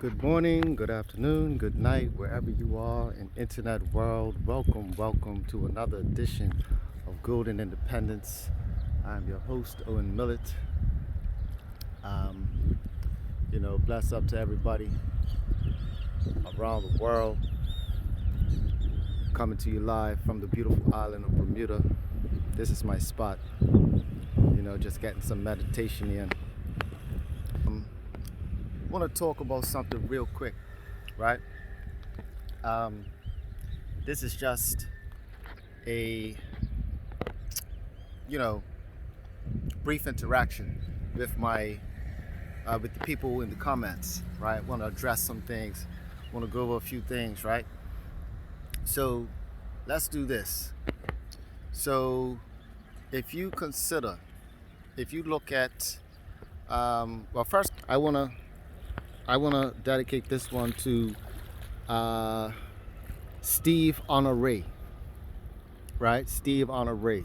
Good morning, good afternoon, good night, wherever you are in internet world. Welcome to another edition of Golden Independence. I'm your host, Owen Millett. Um, bless up to everybody around the world. Coming to you live from the beautiful island of Bermuda. This is my spot. Just getting some meditation in. I want to talk about something real quick, right? This is just a brief interaction with with the people in the comments, right? Want to address some things, want to go over a few things, right? So let's do this. So if you look at, well, first I wanna dedicate this one to Steve Honore, right? Steve Honore,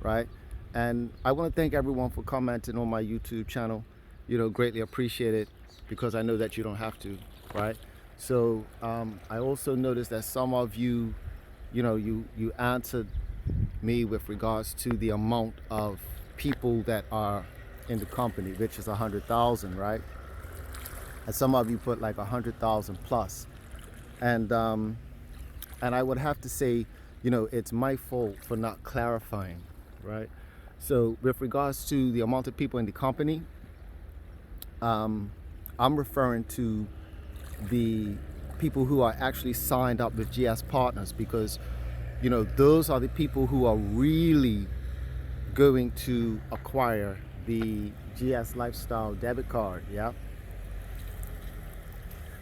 right? And I want to thank everyone for commenting on my YouTube channel. Greatly appreciate it because I know that you don't have to, right? So I also noticed that some of you, you answered me with regards to the amount of people that are in the company, which is 100,000, right? And some of you put like 100,000 plus, and I would have to say, it's my fault for not clarifying, right? So with regards to the amount of people in the company, I'm referring to the people who are actually signed up with GS Partners, because those are the people who are really going to acquire the GS Lifestyle debit card. Yeah.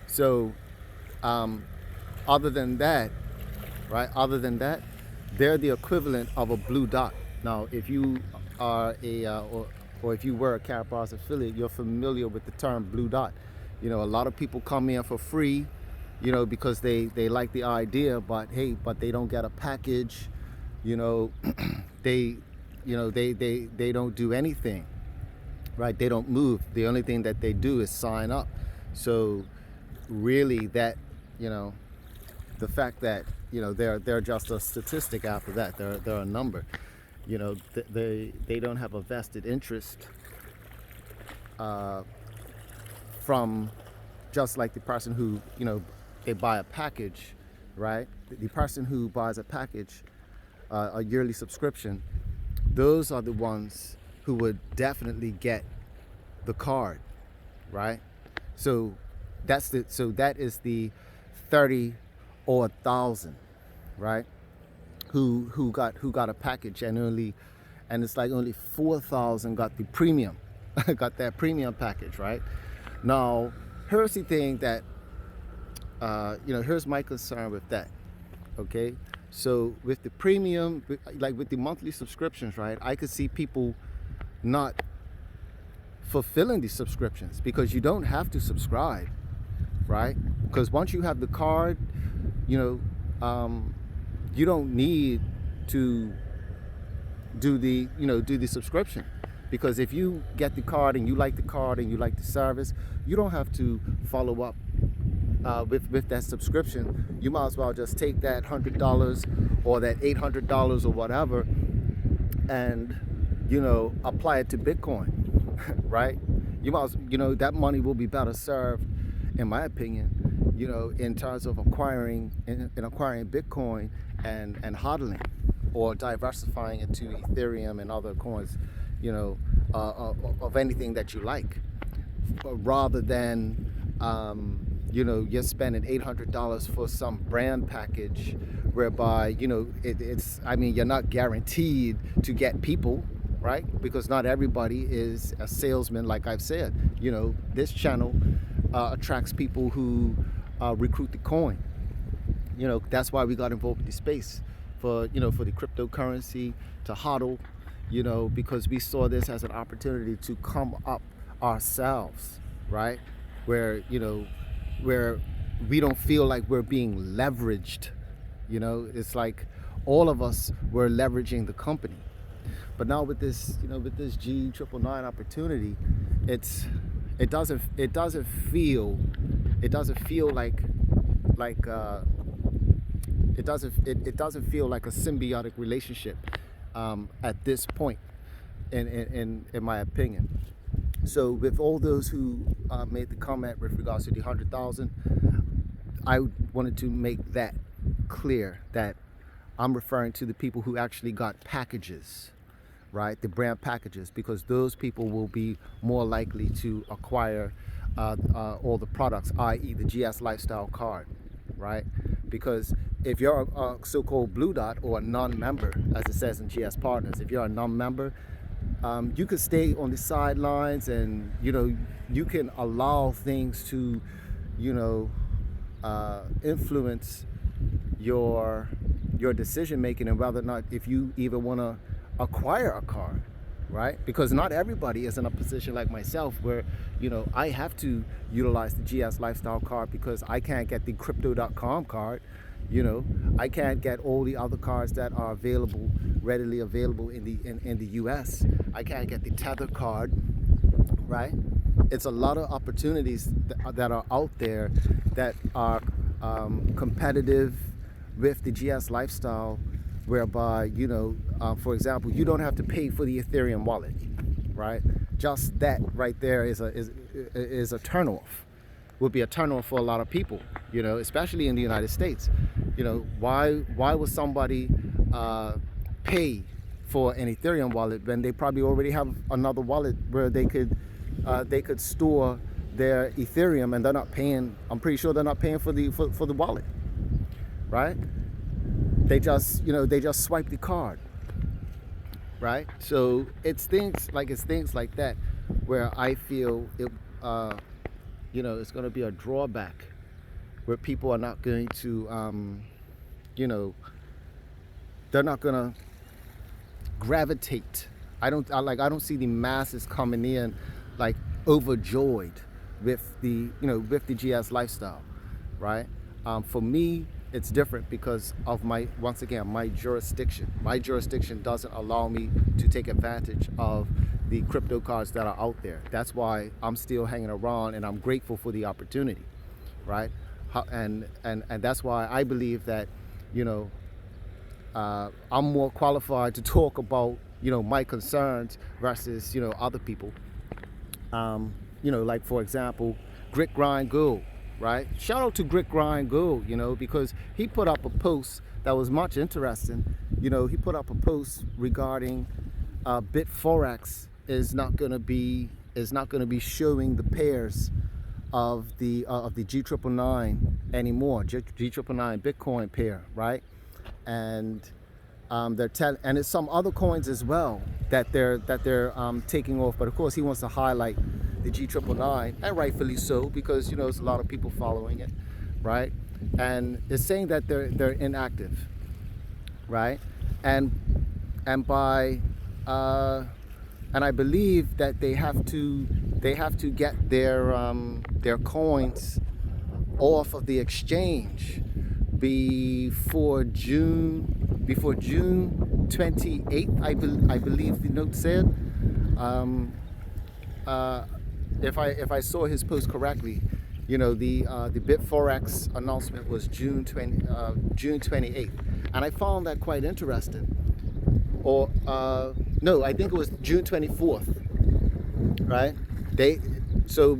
So other than that, right? Other than that, they're the equivalent of a blue dot. Now, if you are or if you were a Karatbars affiliate, you're familiar with the term blue dot. A lot of people come in for free, because they like the idea, but they don't get a package. They they don't do anything, right? They don't move. The only thing that they do is sign up. So really, that the fact that they're just a statistic after that. They're a number. They don't have a vested interest from, just like the person who they buy a package, right? The person who buys a package, a yearly subscription, those are the ones who would definitely get the card, right? So that is the 30 or 1,000, right? Who got a package, and it's like only 4,000 got the premium, got that premium package, right? Now, here's the thing that here's my concern with that. Okay, so with the premium, like with the monthly subscriptions, right? I could see people not fulfilling these subscriptions because you don't have to subscribe, right? Because once you have the card, you don't need to do the subscription, because if you get the card and you like the card and you like the service, you don't have to follow up with that subscription. You might as well just take that $100 or that $800 or whatever and apply it to Bitcoin, right? You might that money will be better served, in my opinion, in terms of acquiring Bitcoin and hodling or diversifying into Ethereum and other coins, of anything that you like, rather than you're spending $800 for some brand package whereby you're not guaranteed to get people, right? Because not everybody is a salesman. Like I've said, this channel attracts people who recruit the coin. That's why we got involved with the space for the cryptocurrency, to hodl, because we saw this as an opportunity to come up ourselves, right? Where we don't feel like we're being leveraged. It's like all of us were leveraging the company. But now with this G999 opportunity, it doesn't feel it doesn't feel like it doesn't feel like a symbiotic relationship at this point, in my opinion. So with all those who made the comment with regards to the 100,000, I wanted to make that clear that I'm referring to the people who actually got packages, right? The brand packages, because those people will be more likely to acquire all the products, i.e. the GS Lifestyle card, right? Because if you're a so-called Blue Dot or a non-member, as it says in GS Partners, if you're a non-member, you could stay on the sidelines, and you can allow things to influence your decision making, and whether or not if you even want to acquire a car, right? Because not everybody is in a position like myself where I have to utilize the GS Lifestyle card because I can't get the Crypto.com card. I can't get all the other cards that are readily available in the US. I can't get the Tether card, right? It's a lot of opportunities that are out there that are competitive with the GS Lifestyle, whereby for example, you don't have to pay for the Ethereum wallet, right? Just that right there is a turnoff. Would be a turnoff for a lot of people, especially in the United States. Why would somebody pay for an Ethereum wallet when they probably already have another wallet where they could store their Ethereum, and they're not paying? I'm pretty sure they're not paying for the wallet, right? They just swipe the card, right? So it's things like that where I feel it it's going to be a drawback, where people are not going to they're not going to gravitate. I don't see the masses coming in like overjoyed with the GS Lifestyle, right? For me, it's different because of my jurisdiction. My jurisdiction doesn't allow me to take advantage of the crypto cards that are out there. That's why I'm still hanging around, and I'm grateful for the opportunity, right? And that's why I believe that I'm more qualified to talk about my concerns versus other people. Like for example, Grit Grind Gold, right? Shout out to Grit Grind Gold, because he put up a post that was much interesting. He put up a post regarding BitForex is not going to be showing the pairs of the G999 anymore, G999 Bitcoin pair, right? And and it's some other coins as well that they're taking off. But of course, he wants to highlight the G999, and rightfully so, because there's a lot of people following it, right? And it's saying that they're inactive, right? And by and I believe that they have to get their coins off of the exchange before June 28th. I believe the note said. If I saw his post correctly, the BitForex announcement was June 28th, and I found that quite interesting. Or no, I think it was June 24th, right? So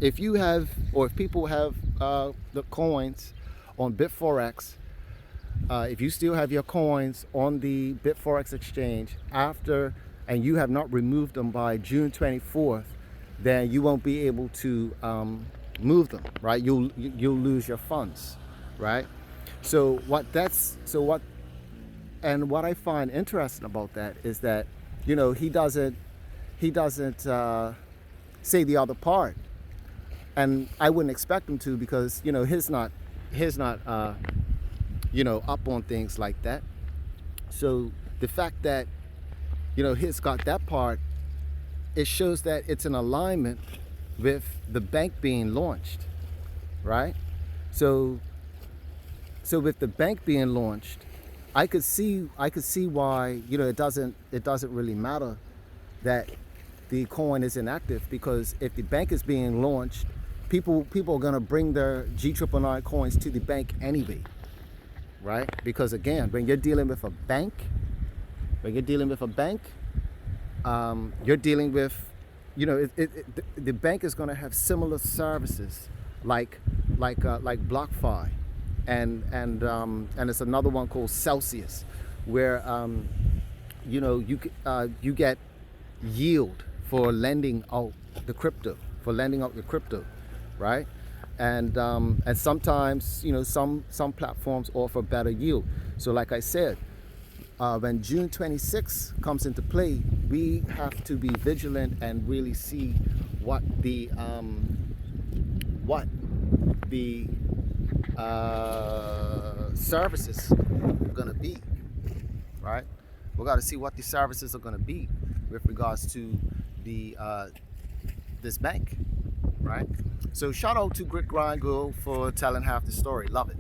if you have, or if people have the coins on BitForex, if you still have your coins on the BitForex exchange and you have not removed them by June 24th, then you won't be able to move them, right? You'll lose your funds, right? What I find interesting about that is that he doesn't say the other part, and I wouldn't expect him to, because his not up on things like that. So the fact that he's got that part, it shows that it's in alignment with the bank being launched, right? So with the bank being launched, I could see why it doesn't really matter that the coin is inactive, because if the bank is being launched, people are gonna bring their G999 coins to the bank anyway, right? Because again, when you're dealing with a bank, you're dealing with, the bank is gonna have similar services like BlockFi, and it's another one called Celsius, where you get yield for lending out your crypto, right? And sometimes some platforms offer better yield. So like I said, when June 26 comes into play, we have to be vigilant and really see what the services are gonna be, right? We got to see what the services are gonna be with regards to the this bank, right? So shout out to Grit Grind Girl for telling half the story. Love it,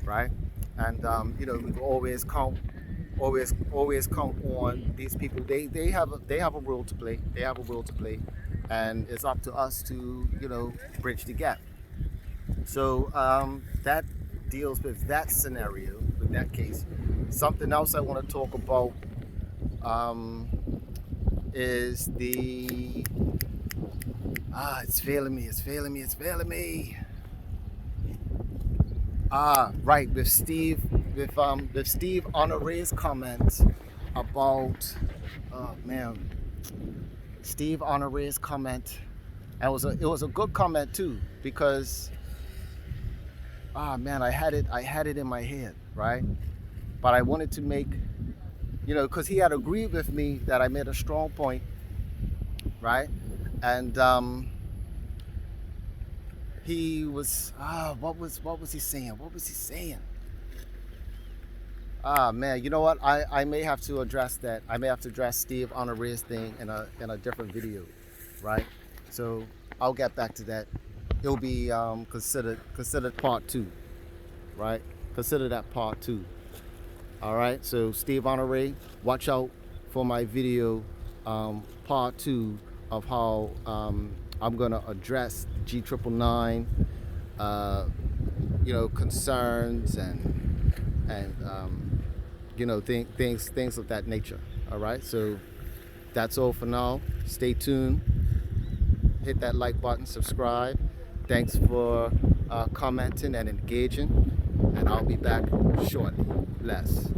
right? And we can always count on these people. They have a role to play. They have a role to play, and it's up to us to bridge the gap. So that deals with that scenario, with that case. Something else I want to talk about is the it's failing me. Right, with Steve Honore's comment about Steve Honore's comment. It was a good comment too, because I had it in my head, right? But I wanted to make, because he had agreed with me that I made a strong point, right? And he was what was he saying? Man, you know what? I may have to address that. I may have to address Steve Honore's thing in a different video, right? So I'll get back to that. It'll be considered part 2, right? Consider that part 2. All right. So Steve Honore, watch out for my video, part 2 of how I'm gonna address G999, concerns and things of that nature. All right. So that's all for now. Stay tuned. Hit that like button, subscribe. Thanks for commenting and engaging, and I'll be back shortly. Bless.